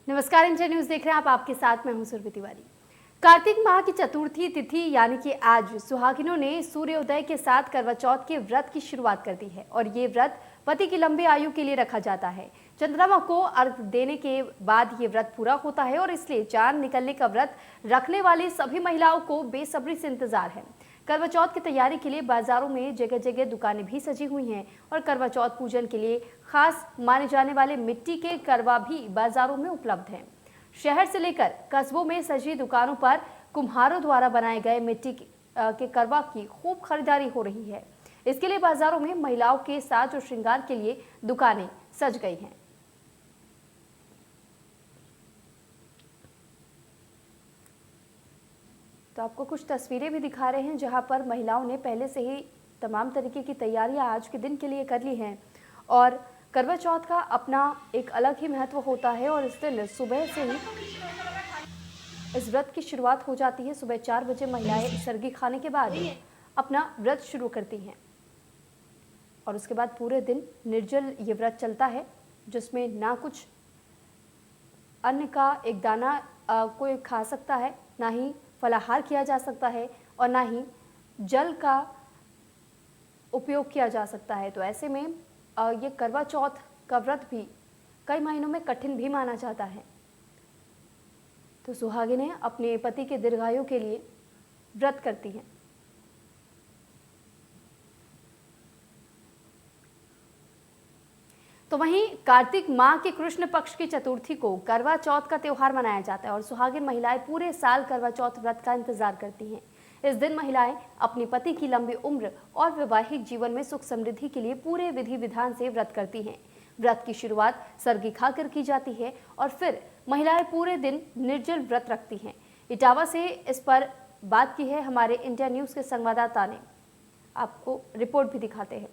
नमस्कार, India news देख रहे हैं आप। आपके साथ मैं हूं सुरभि तिवारी। कार्तिक माह की चतुर्थी तिथि यानी कि आज सुहागिनों ने सूर्योदय के साथ करवा चौथ के व्रत की शुरुआत कर दी है और ये व्रत पति की लंबी आयु के लिए रखा जाता है। चंद्रमा को अर्घ देने के बाद ये व्रत पूरा होता है और इसलिए चांद निकलने का व्रत रखने वाली सभी महिलाओं को बेसब्री से इंतजार है। करवा चौथ की तैयारी के लिए बाजारों में जगह जगह दुकानें भी सजी हुई हैं और करवा चौथ पूजन के लिए खास माने जाने वाले मिट्टी के करवा भी बाजारों में उपलब्ध हैं। शहर से लेकर कस्बों में सजी दुकानों पर कुम्हारों द्वारा बनाए गए मिट्टी के करवा की खूब खरीदारी हो रही है। इसके लिए बाजारों में महिलाओं के साज और श्रृंगार के लिए दुकानें सज गई हैं। तो आपको कुछ तस्वीरें भी दिखा रहे हैं जहां पर महिलाओं ने पहले से ही तमाम तरीके की तैयारियां आज के दिन के लिए कर ली हैं। और करवा चौथ का अपना एक अलग ही महत्व होता है और इस दिन सुबह से ही इस व्रत की शुरुआत हो जाती है। सुबह 4 बजे महिलाएं सर्गी खाने के बाद अपना व्रत शुरू करती हैं और उसके बाद पूरे दिन निर्जल ये व्रत चलता है, जिसमें ना कुछ अन्न का एक दाना कोई खा सकता है, ना ही फलाहार किया जा सकता है और ना ही जल का उपयोग किया जा सकता है। तो ऐसे में ये करवा चौथ का व्रत भी कई महीनों में कठिन भी माना जाता है। तो सुहागिनें अपने पति के दीर्घायु के लिए व्रत करती हैं। तो वहीं कार्तिक माह के कृष्ण पक्ष की चतुर्थी को करवा चौथ का त्योहार मनाया जाता है और सुहागिन महिलाएं पूरे साल करवा चौथ व्रत का इंतजार करती हैं। इस दिन महिलाएं अपने पति की लंबी उम्र और वैवाहिक जीवन में सुख समृद्धि के लिए पूरे विधि विधान से व्रत करती हैं। व्रत की शुरुआत सर्गी खाकर की जाती है और फिर महिलाएं पूरे दिन निर्जल व्रत रखती हैं। इटावा से इस पर बात की है हमारे इंडिया न्यूज के संवाददाता ने। आपको रिपोर्ट भी दिखाते हैं।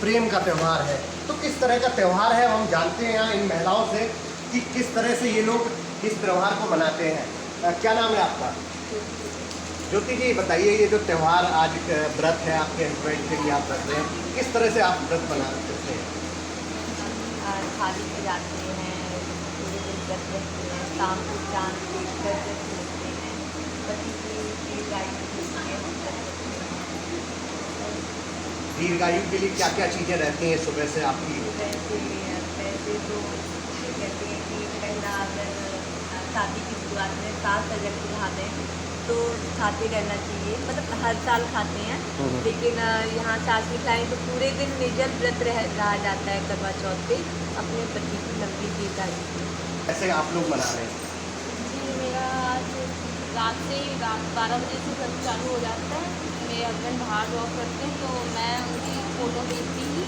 प्रेम का त्यौहार है, तो किस तरह का त्यौहार है हम जानते हैं यहाँ इन महिलाओं से कि किस तरह से ये लोग इस त्यौहार को मनाते हैं। क्या नाम है आपका? ज्योति जी, बताइए ये जो त्यौहार आज व्रत है आपके हस्बैंड के लिए आप रख रहे हैं, किस तरह से आप व्रत मनाते हैं? थाली में जाते हैं, पूरे दिन व्रत रखते हैं, शाम को चांद देखकर व्रत रखते हैं, पति की दीर्घायु के लिए हम व्रत रखते हैं। दीर्घायु के लिए क्या क्या चीज़ें रहती हैं सुबह से आपकी? वैसे तो कहते हैं कि पहला अगर शादी की शुरुआत में सास अगर खाते हैं तो खाते रहना चाहिए, मतलब हर साल खाते हैं, लेकिन यहाँ सास में खाएँ तो पूरे दिन निर्जल व्रत रहा जाता है करवा चौथ पे अपने पति की लंबी दीर्घायु के। ऐसे आप लोग मना रहे हैं? जी, मेरा आज रात 12 बजे से व्रत चालू हो जाता है। मेरे हस्बैंड बाहर जॉब करते हैं तो मैं उनकी फ़ोटो देखती ही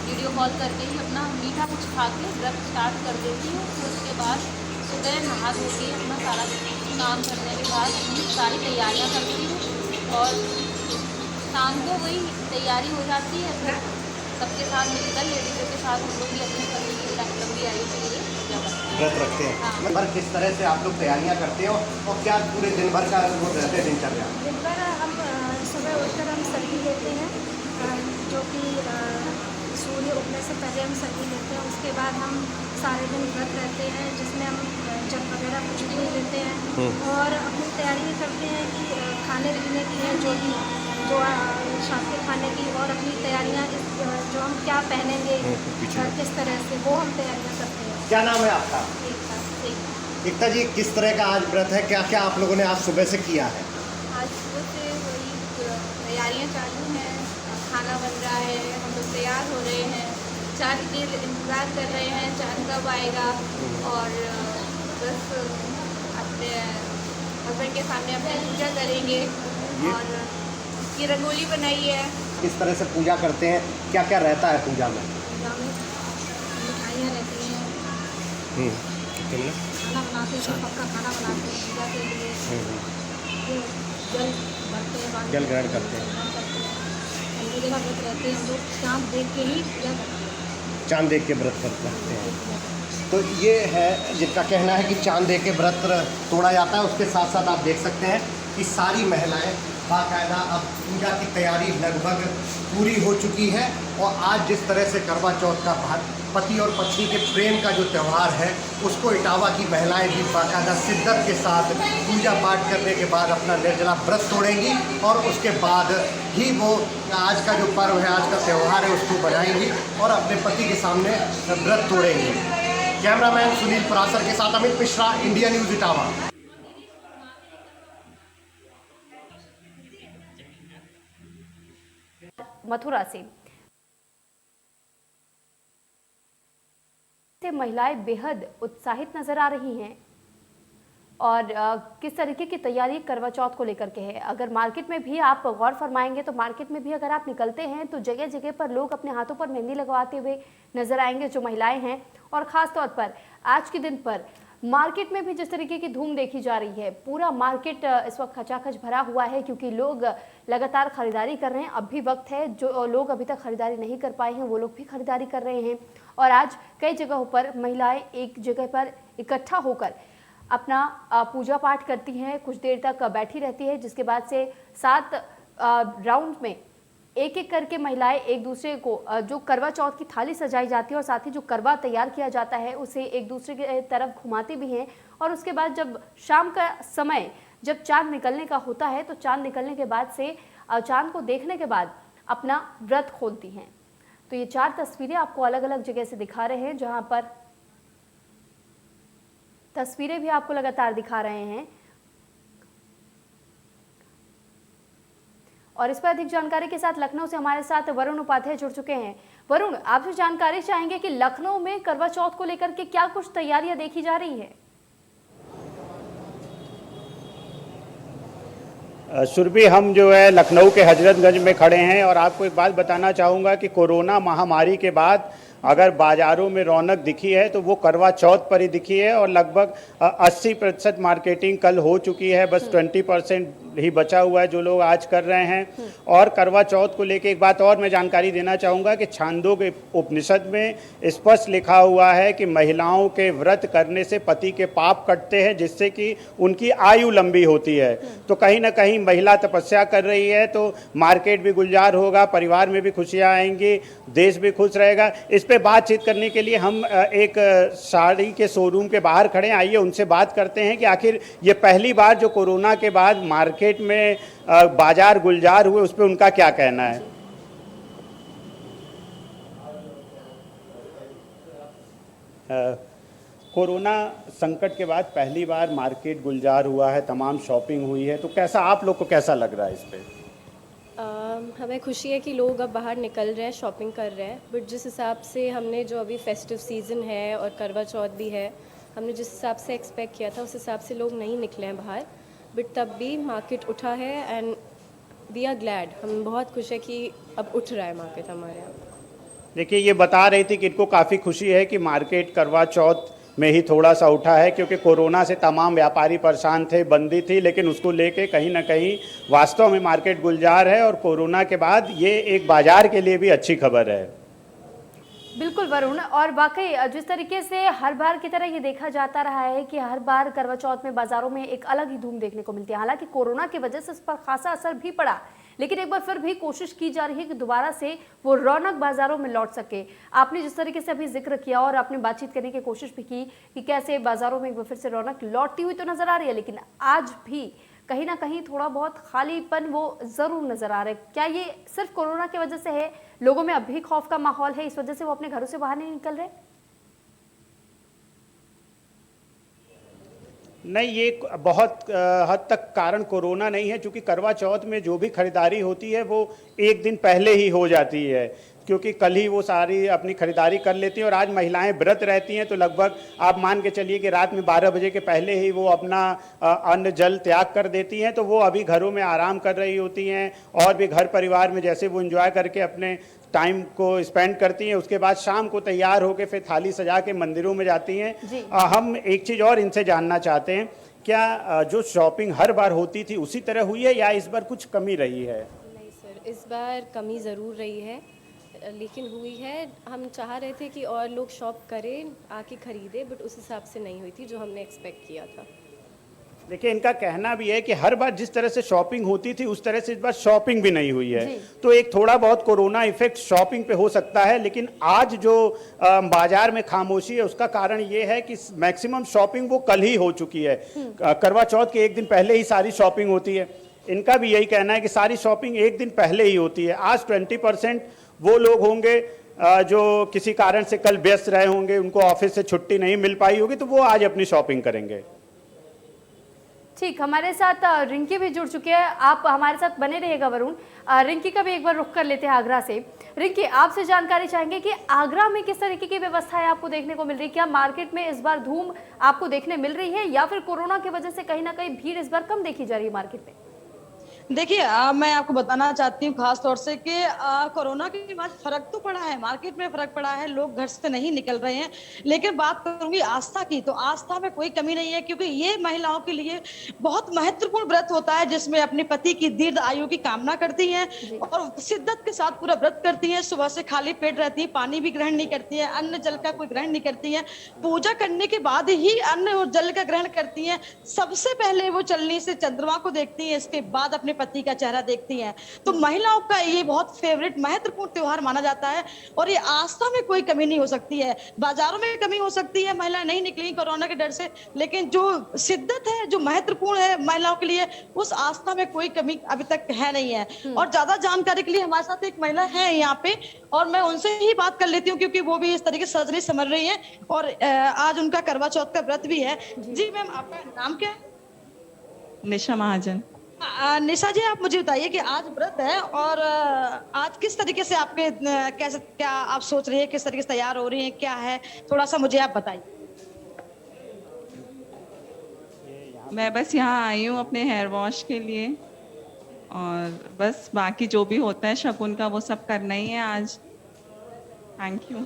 वीडियो कॉल करके ही अपना मीठा कुछ खा के व्रत स्टार्ट कर देती हूँ। फिर उसके बाद सुबह नहा धो के अपना सारा काम करने के बाद अपनी सारी तैयारियाँ करती हूँ और शाम को वही तैयारी हो जाती है। फिर सबके साथ मिलकर लेडीज़ों के साथ हम लोग भी अपने पति की लंबी आयु के लिए व्रत रखते हैं। हाँ। पर किस तरह से आप लोग तैयारियां करते हो और क्या पूरे दिन भर का वो रहते हैं दिनचर्या? दिन भर हम सुबह उठकर हम सर्गी लेते हैं, जो कि सूर्य उगने से पहले हम सर्गी लेते हैं। उसके बाद हम सारे दिन व्रत रहते हैं, जिसमें हम जल वगैरह कुछ भी नहीं लेते हैं और अपनी तैयारी करते हैं कि खाने पीने की है जो शाम के खाने की, और अपनी तैयारियाँ जो हम क्या पहनेंगे किस तरह से, वो हम तैयारियाँ करते हैं। क्या नाम है आपका? एकता जी, किस तरह का आज व्रत है, क्या क्या आप लोगों ने आज सुबह से किया है? आज सुबह से वही तैयारियां चालू हैं, खाना बन रहा है, हम लोग तैयार हो रहे हैं, चांद के इंतज़ार कर रहे हैं चांद कब आएगा, और बस अपने हस्बैंड के सामने अपनी पूजा करेंगे और इसकी रंगोली बनाई है। किस तरह से पूजा करते हैं, क्या क्या रहता है पूजा में? पूजा में मिठाइयाँ रहती हैं, खाना बनाते हैं, पक्का खाना बनाते हैं पूजा के लिए, जल भरते हैं, जल ग्रहण करते हैं, जगह व्रत रहते हैं। हम लोग चाँद देख के ही पूजा करते हैं। चांद देख के व्रत रखते हैं। तो ये है जिनका कहना है कि चांद देख के व्रत तोड़ा जाता है। उसके साथ साथ आप देख सकते हैं कि सारी महिलाएं बाकायदा अब पूजा की तैयारी लगभग पूरी हो चुकी है। और आज जिस तरह से करवा चौथ का पति और पत्नी के प्रेम का जो त्यौहार है उसको इटावा की महिलाएं भी बाकायदा शिद्दत के साथ पूजा पाठ करने के बाद अपना निर्जला व्रत तोड़ेंगी और उसके बाद ही वो आज का जो पर्व है, आज का त्यौहार है, उसको बनाएंगी और अपने पति के सामने व्रत तोड़ेंगी। कैमरामैन सुनील परासर के साथ अमित मिश्रा, इंडिया न्यूज़ इटावा। मथुरा से महिलाएं बेहद उत्साहित नजर आ रही हैं और किस तरीके की तैयारी करवा चौथ को लेकर के है। अगर मार्केट में भी आप गौर फरमाएंगे तो मार्केट में भी अगर आप निकलते हैं तो जगह जगह पर लोग अपने हाथों पर मेहंदी लगवाते हुए नजर आएंगे जो महिलाएं हैं। और ख़ास तौर पर आज के दिन पर मार्केट में भी जिस तरीके की धूम देखी जा रही है, पूरा मार्केट इस वक्त खचाखच भरा हुआ है क्योंकि लोग लगातार खरीदारी कर रहे हैं। अब भी वक्त है, जो लोग अभी तक खरीदारी नहीं कर पाए हैं वो लोग भी खरीदारी कर रहे हैं। और आज कई जगहों पर महिलाएं एक जगह पर इकट्ठा होकर अपना पूजा पाठ करती हैं, कुछ देर तक बैठी रहती है, जिसके बाद से 7 राउंड में एक एक करके महिलाएं एक दूसरे को जो करवा चौथ की थाली सजाई जाती है और साथ ही जो करवा तैयार किया जाता है उसे एक दूसरे की तरफ घुमाती भी हैं। और उसके बाद जब शाम का समय जब चांद निकलने का होता है तो चांद निकलने के बाद से चांद को देखने के बाद अपना व्रत खोलती हैं। तो ये 4 तस्वीरें आपको अलग अलग जगह से दिखा रहे हैं, जहां पर तस्वीरें भी आपको लगातार दिखा रहे हैं। और इस पर अधिक जानकारी के साथ लखनऊ से हमारे साथ वरुण उपाध्याय जुड़ चुके हैं। वरुण, आपसे जानकारी चाहेंगे कि लखनऊ में करवा चौथ को लेकर के क्या कुछ तैयारियां देखी जा रही है? सुरभि, हम जो है लखनऊ के हजरतगंज में खड़े हैं और आपको एक बात बताना चाहूँगा कि कोरोना महामारी के बाद अगर बाज़ारों में रौनक दिखी है तो वो करवा चौथ पर ही दिखी है और लगभग 80% मार्केटिंग कल हो चुकी है। बस 20% ही बचा हुआ है जो लोग आज कर रहे हैं। और करवा चौथ को लेके एक बात और मैं जानकारी देना चाहूँगा कि छांदोग्य उपनिषद में स्पष्ट लिखा हुआ है कि महिलाओं के व्रत करने से पति के पाप कटते हैं, जिससे कि उनकी आयु लंबी होती है। तो कहीं ना कहीं महिला तपस्या कर रही है तो मार्केट भी गुलजार होगा, परिवार में भी खुशियाँ आएंगी, देश भी खुश रहेगा। इस पे बातचीत करने के लिए हम एक साड़ी के शोरूम के बाहर खड़े हैं। आइए उनसे बात करते हैं कि आखिर ये पहली बार जो कोरोना के बाद मार्केट में बाजार गुलजार हुए उस पर उनका क्या कहना है। कोरोना संकट के बाद पहली बार मार्केट गुलजार हुआ है, तमाम शॉपिंग हुई है, तो कैसा आप लोग को कैसा लग रहा है इस पे? हमें खुशी है कि लोग अब बाहर निकल रहे हैं, शॉपिंग कर रहे हैं। बट जिस हिसाब से हमने जो अभी फेस्टिव सीज़न है और करवा चौथ भी है, हमने जिस हिसाब से एक्सपेक्ट किया था उस हिसाब से लोग नहीं निकले हैं बाहर। बट तब भी मार्केट उठा है एंड वी आर ग्लैड। हम बहुत खुश है कि अब उठ रहा है मार्केट हमारे यहाँ। देखिए, ये बता रही थी कि इनको काफ़ी खुशी है कि मार्केट करवा चौथ में ही थोड़ा सा उठा है, क्योंकि कोरोना से तमाम व्यापारी परेशान थे, बंदी थी, लेकिन उसको लेके कहीं ना कहीं वास्तव में मार्केट गुलजार है और कोरोना के बाद ये एक बाजार के लिए भी अच्छी खबर है। बिल्कुल वरुण, और वाकई जिस तरीके से हर बार की तरह ये देखा जाता रहा है कि हर बार करवा चौथ में बाजारों में एक अलग ही धूम देखने को मिलती है। हालांकि कोरोना की वजह से इस पर खासा असर भी पड़ा, लेकिन एक बार फिर भी कोशिश की जा रही है कि दोबारा से वो रौनक बाजारों में लौट सके। आपने जिस तरीके से अभी जिक्र किया और आपने बातचीत करने की कोशिश भी की कि कैसे बाजारों में एक बार फिर से रौनक लौटती हुई तो नजर आ रही है, लेकिन आज भी कहीं ना कहीं थोड़ा बहुत खालीपन वो जरूर नजर आ रहा है। क्या ये सिर्फ कोरोना की वजह से है? लोगों में अभी खौफ का माहौल है, इस वजह से वो अपने घरों से बाहर नहीं निकल रहे? नहीं, ये बहुत हद तक कारण कोरोना नहीं है, क्योंकि करवा चौथ में जो भी खरीदारी होती है वो एक दिन पहले ही हो जाती है, क्योंकि कल ही वो सारी अपनी खरीदारी कर लेती हैं। और आज महिलाएं व्रत रहती हैं तो लगभग आप मान के चलिए कि रात में 12 बजे के पहले ही वो अपना अन्न जल त्याग कर देती हैं। तो वो अभी घरों में आराम कर रही होती हैं और भी घर परिवार में जैसे वो एंजॉय करके अपने टाइम को स्पेंड करती हैं। उसके बाद शाम को तैयार होकर फिर थाली सजा के मंदिरों में जाती हैं। हम एक चीज़ और इनसे जानना चाहते हैं, क्या जो शॉपिंग हर बार होती थी उसी तरह हुई है या इस बार कुछ कमी रही है? नहीं सर, इस बार कमी ज़रूर रही है, लेकिन हुई है। हम चाह रहे थे कि और लोग शॉप करें, आके ख़रीदे, बट उस हिसाब से नहीं हुई थी जो हमने एक्सपेक्ट किया था। देखिए, इनका कहना भी है कि हर बार जिस तरह से शॉपिंग होती थी उस तरह से इस बार शॉपिंग भी नहीं हुई है। जी। तो एक थोड़ा बहुत कोरोना इफेक्ट शॉपिंग पे हो सकता है, लेकिन आज जो बाजार में खामोशी है उसका कारण ये है कि मैक्सिमम शॉपिंग वो कल ही हो चुकी है। करवा चौथ के एक दिन पहले ही सारी शॉपिंग होती है। इनका भी यही कहना है कि सारी शॉपिंग एक दिन पहले ही होती है। आज 20% वो लोग होंगे जो किसी कारण से कल व्यस्त रहे होंगे, उनको ऑफिस से छुट्टी नहीं मिल पाई होगी, तो वो आज अपनी शॉपिंग करेंगे। ठीक, हमारे साथ रिंकी भी जुड़ चुके हैं। आप हमारे साथ बने रहिएगा वरुण। रिंकी का भी एक बार रुख कर लेते हैं आगरा से। रिंकी, आपसे जानकारी चाहेंगे कि आगरा में किस तरीके की व्यवस्थाएं आपको देखने को मिल रही है? क्या मार्केट में इस बार धूम आपको देखने मिल रही है, या फिर कोरोना की वजह से कहीं ना कहीं भीड़ इस बार कम देखी जा रही है मार्केट में? देखिए, मैं आपको बताना चाहती हूँ खास तौर से कि कोरोना के बाद फर्क तो पड़ा है, मार्केट में फर्क पड़ा है, लोग घर से नहीं निकल रहे हैं। लेकिन बात करूंगी आस्था की, तो आस्था में कोई कमी नहीं है, क्योंकि ये महिलाओं के लिए बहुत महत्वपूर्ण व्रत होता है जिसमें अपने पति की दीर्घ आयु की कामना करती हैं और शिद्दत के साथ पूरा व्रत करती हैं। सुबह से खाली पेट रहती है, पानी भी ग्रहण नहीं करती है, अन्न जल का कोई ग्रहण नहीं करती है। पूजा करने के बाद ही अन्न और जल का ग्रहण करती हैं। सबसे पहले वो चलनी से चंद्रमा को देखती है, इसके बाद अपने पति का चेहरा देखती हैं। तो महिलाओं का ये बहुत फेवरेट महत्वपूर्ण त्योहार माना जाता है और ये आस्था में कोई कमी नहीं हो सकती है। बाजारों में कमी हो सकती है, महिलाएं नहीं निकली कोरोना के डर से, लेकिन जो शिद्दत है, जो महत्वपूर्ण है महिलाओं के लिए, उस आस्था में कोई कमी अभी तक है नहीं है। और ज्यादा जानकारी के लिए हमारे साथ एक महिला है यहाँ पे, और मैं उनसे ही बात कर लेती हूँ क्योंकि वो भी इस तरीके से सज रही समझ रही है और आज उनका करवा चौथ का व्रत भी है। जी मैम, आपका नाम क्या है? निशा महाजन। निशा जी, आप मुझे बताइए कि आज व्रत है और आज किस तरीके से आपके कैसे, क्या आप सोच रही है, किस तरीके से तैयार हो रही हैं, क्या है, थोड़ा सा मुझे आप बताइए। मैं बस यहाँ आई हूँ अपने हेयर वॉश के लिए और बस बाकी जो भी होता है शगुन का वो सब करना ही है आज। Thank you.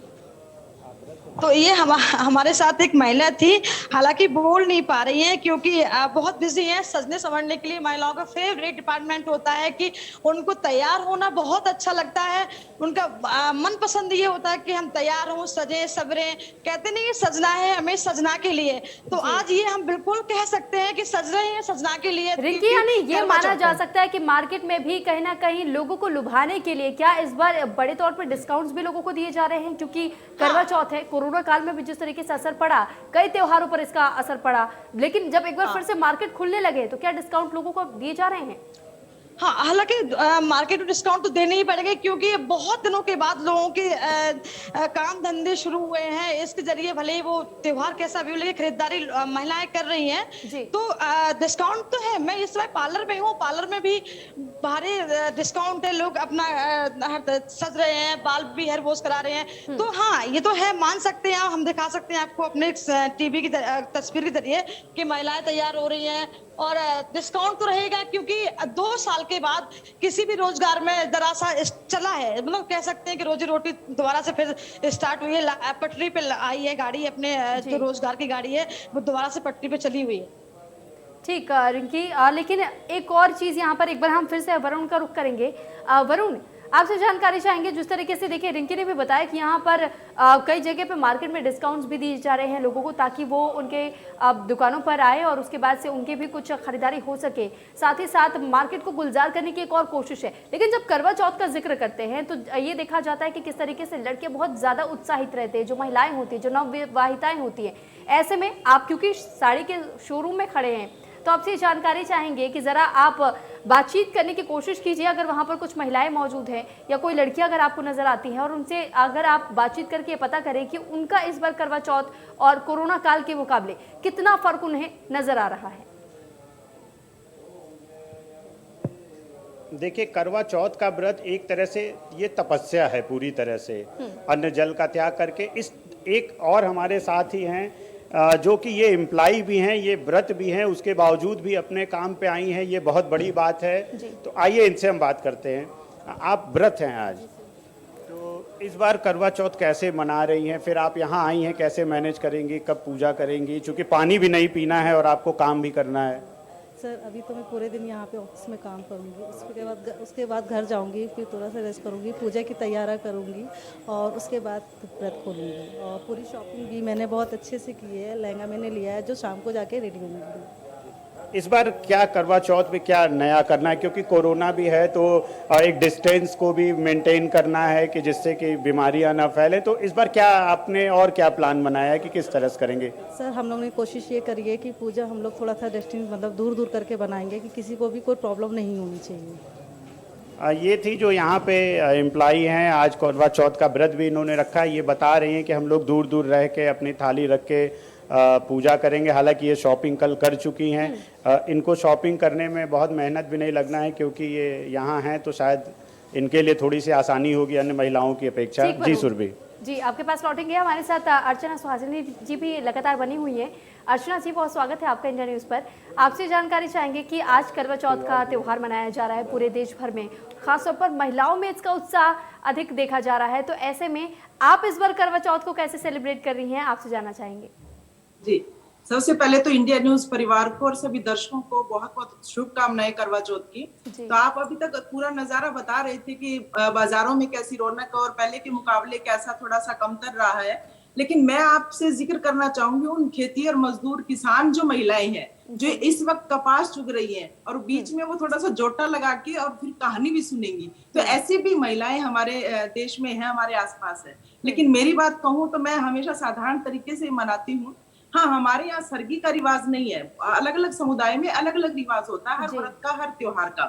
तो ये हमारे साथ एक महिला थी, हालांकि बोल नहीं पा रही है क्योंकि बहुत बिजी है। सजने संवरने के लिए महिलाओं का फेवरेट डिपार्टमेंट होता है कि उनको तैयार होना बहुत अच्छा लगता है। उनका मन पसंद ये होता है कि हम तैयार हों, सजे सवरे। कहते नहीं सजना है हमें सजना के लिए, तो आज ये हम बिल्कुल कह सकते हैं कि सज रहे हैं सजना के लिए। रिंकी, यानी ये माना जा सकता है कि मार्केट में भी कहीं ना कहीं लोगों को लुभाने के लिए क्या इस बार बड़े तौर पर डिस्काउंट्स भी लोगों को दिए जा रहे हैं? क्योंकि करवा चौथ है, कोरोना काल में भी जिस तरीके से असर पड़ा, कई त्योहारों पर इसका असर पड़ा, लेकिन जब एक बार फिर से मार्केट खुलने लगे तो क्या डिस्काउंट लोगों को दिए जा रहे हैं? हाँ, हालांकि मार्केट में डिस्काउंट तो देने ही पड़ेगा क्योंकि बहुत दिनों के बाद लोगों के काम धंधे शुरू हुए हैं। इसके जरिए भले ही वो त्योहार कैसा भी हो, लेकिन खरीदारी महिलाएं कर रही हैं, तो डिस्काउंट तो है। मैं इस समय पार्लर में हूँ, पार्लर में भी भारी डिस्काउंट है। लोग अपना सज रहे हैं, बाल भी हेयर वॉश करा रहे हैं। तो हाँ, ये तो है, मान सकते हैं, हम दिखा सकते हैं आपको अपने टीवी की तस्वीर के जरिए कि महिलाएं तैयार हो रही हैं और डिस्काउंट तो रहेगा क्योंकि 2 साल के बाद किसी भी रोजगार में जरा सा चला है, मतलब कह सकते हैं कि रोजी रोटी दोबारा से फिर स्टार्ट हुई है, पटरी पे आई है गाड़ी, अपने जो रोजगार की गाड़ी है वो दोबारा से पटरी पे चली हुई है। ठीक रिंकी, लेकिन एक और चीज़ यहाँ पर एक बार हम फिर से वरुण का रुख करेंगे। वरुण, आपसे जानकारी चाहेंगे, जिस तरीके से देखिए रिंकी ने भी बताया कि यहाँ पर कई जगह पे मार्केट में डिस्काउंट्स भी दिए जा रहे हैं लोगों को ताकि वो उनके दुकानों पर आए और उसके बाद से उनकी भी कुछ खरीदारी हो सके। साथ ही साथ मार्केट को गुलजार करने की एक और कोशिश है। लेकिन जब करवा चौथ का जिक्र करते हैं तो ये देखा जाता है कि किस तरीके से लड़के बहुत ज़्यादा उत्साहित रहते हैं, जो महिलाएँ होती हैं, जो नवविवाहिताएँ होती हैं। ऐसे में आप क्योंकि साड़ी के शोरूम में खड़े हैं तो आपसे जानकारी चाहेंगे कि ज़रा आप बातचीत करने की कोशिश कीजिए अगर वहाँ पर कुछ महिलाएं मौजूद हैं या कोई लड़कियां अगर आपको नज़र आती हैं, और उनसे अगर आप बातचीत करके पता करें कि उनका इस बार करवा चौथ और कोरोना काल के मुकाबले कितना फ़र्क उन्हें नज़र आ रहा है। देखिए, करवा चौथ का व्रत एक तरह से ये तपस्या है पूरी तरह से, अन्न जल का त्याग करके। इस एक और हमारे साथ ही हैं जो कि ये एम्प्लॉय भी हैं, ये व्रत भी हैं, उसके बावजूद भी अपने काम पे आई हैं, ये बहुत बड़ी बात है। तो आइए इनसे हम बात करते हैं। आप व्रत हैं आज, तो इस बार करवा चौथ कैसे मना रही हैं? फिर आप यहाँ आई हैं, कैसे मैनेज करेंगी, कब पूजा करेंगी? क्योंकि पानी भी नहीं पीना है और आपको काम भी करना है। सर, अभी तो मैं पूरे दिन यहाँ पे ऑफिस में काम करूँगी, उसके बाद घर जाऊँगी, फिर थोड़ा सा रेस्ट करूँगी, पूजा की तैयारी करूँगी और उसके बाद व्रत खोलूँगी। और पूरी शॉपिंग भी मैंने बहुत अच्छे से की है, लहंगा मैंने लिया है जो शाम को जाके रेडी होंगी। इस बार क्या करवा चौथ में क्या नया करना है, क्योंकि कोरोना भी है तो एक डिस्टेंस को भी मेंटेन करना है कि जिससे कि बीमारियां ना फैले, तो इस बार क्या आपने और क्या प्लान बनाया है कि किस तरह से करेंगे? सर हम लोग ने कोशिश ये करी है कि पूजा हम लोग थोड़ा सा डिस्टेंस मतलब दूर दूर करके बनाएंगे कि किसी को भी कोई प्रॉब्लम नहीं होनी चाहिए। ये थी जो यहाँ पे एम्प्लॉई हैं, आज करवा चौथ का व्रत भी इन्होंने रखा है। ये बता रही हैं कि हम लोग दूर दूर रह के अपनी थाली रख के पूजा करेंगे। हालांकि ये शॉपिंग कल कर चुकी हैं। इनको शॉपिंग करने में बहुत मेहनत भी नहीं लगना है, क्योंकि ये यहाँ हैं तो शायद इनके लिए थोड़ी सी आसानी होगी अन्य महिलाओं की अपेक्षा। जी सुरभि जी, आपके पास लौटेंगे। हमारे साथ अर्चना सुहासिनी जी भी लगातार बनी हुई हैं। अर्चना जी, बहुत स्वागत है आपका इंडिया न्यूज़ पर। आपसे जानकारी चाहेंगे कि आज करवा चौथ का त्यौहार मनाया जा रहा है पूरे देश भर में, खासतौर पर महिलाओं में इसका उत्साह अधिक देखा जा रहा है, तो ऐसे में आप इस बार करवा चौथ को कैसे सेलिब्रेट कर रही हैं, आपसे जानना चाहेंगे। जी, सबसे पहले तो इंडिया न्यूज परिवार को और सभी दर्शकों को बहुत बहुत शुभकामनाएं करवा चौथ की। तो आप अभी तक पूरा नजारा बता रहे थे कि बाजारों में कैसी रौनक और पहले के मुकाबले कैसा थोड़ा सा कमतर रहा है, लेकिन मैं आपसे जिक्र करना चाहूंगी उन खेती और मजदूर किसान जो महिलाएं हैं जो इस वक्त कपास चुग रही हैं और बीच में वो थोड़ा सा जोटा लगा के और फिर कहानी भी सुनेंगी। तो ऐसी भी महिलाएं हमारे देश में हैं, हमारे आसपास है। लेकिन मेरी बात कहूँ तो मैं हमेशा साधारण तरीके से मनाती हूँ। हाँ, हमारे यहाँ सरगी का रिवाज नहीं है, अलग अलग समुदाय में अलग अलग रिवाज होता है हर व्रत का, हर त्योहार का।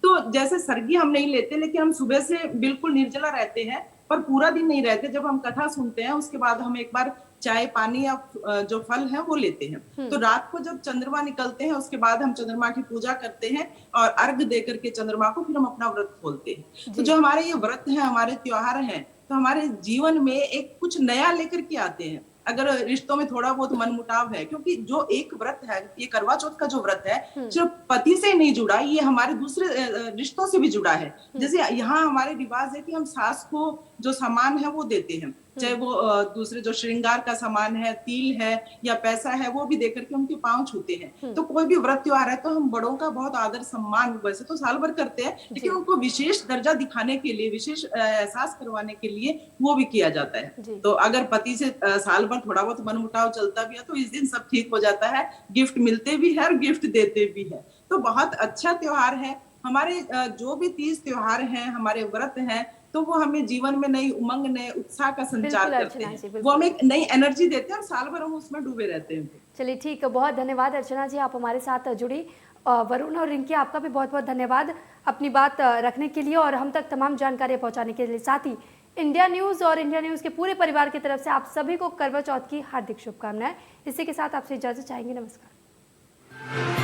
तो जैसे सरगी हम नहीं लेते, लेकिन हम सुबह से बिल्कुल निर्जला रहते हैं, पर पूरा दिन नहीं रहते। जब हम कथा सुनते हैं उसके बाद हम एक बार चाय पानी या जो फल है वो लेते हैं। तो रात को जब चंद्रमा निकलते हैं उसके बाद हम चंद्रमा की पूजा करते हैं और अर्घ दे करके चंद्रमा को फिर हम अपना व्रत खोलते हैं। तो जो हमारे ये व्रत है, हमारे त्योहार हैं, तो हमारे जीवन में एक कुछ नया लेकर के आते हैं। अगर रिश्तों में थोड़ा बहुत मनमुटाव है, क्योंकि जो एक व्रत है, ये करवा चौथ का जो व्रत है, जो पति से नहीं जुड़ा, ये हमारे दूसरे रिश्तों से भी जुड़ा है। जैसे यहाँ हमारे रिवाज है कि हम सास को जो सामान है वो देते हैं, चाहे वो दूसरे जो श्रृंगार का सामान है, तिल है या पैसा है, वो भी देकर के उनके पांव छूते हैं। तो कोई भी व्रत त्योहार है तो हम बड़ों का बहुत आदर सम्मान वैसे तो साल भर करते हैं, लेकिन उनको विशेष दर्जा दिखाने के लिए, विशेष एहसास करवाने के लिए वो भी किया जाता है। तो अगर पति से साल भर थोड़ा बहुत मनमुटाव चलता भी है तो इस दिन सब ठीक हो जाता है, गिफ्ट मिलते भी है और गिफ्ट देते भी है। तो बहुत अच्छा त्योहार है। हमारे जो भी तीज त्योहार हैं, हमारे व्रत हैं, तो वो हमें जीवन में नई उमंग, नए उत्साह का संचार करते हैं। वो हमें एक नई एनर्जी देते हैं और साल भर हम उसमें डूबे रहते हैं। चलिए ठीक है, बहुत धन्यवाद अर्चना जी, आप हमारे साथ जुड़ी। वरुण और रिंकी, आपका भी बहुत बहुत धन्यवाद अपनी बात रखने के लिए और हम तक तमाम जानकारियाँ पहुँचाने के लिए। साथ ही इंडिया न्यूज़ और इंडिया न्यूज़ के पूरे परिवार की तरफ से आप सभी को करवा चौथ की हार्दिक शुभकामनाएं। इसी के साथ आपसे इजाज़त चाहेंगे। नमस्कार।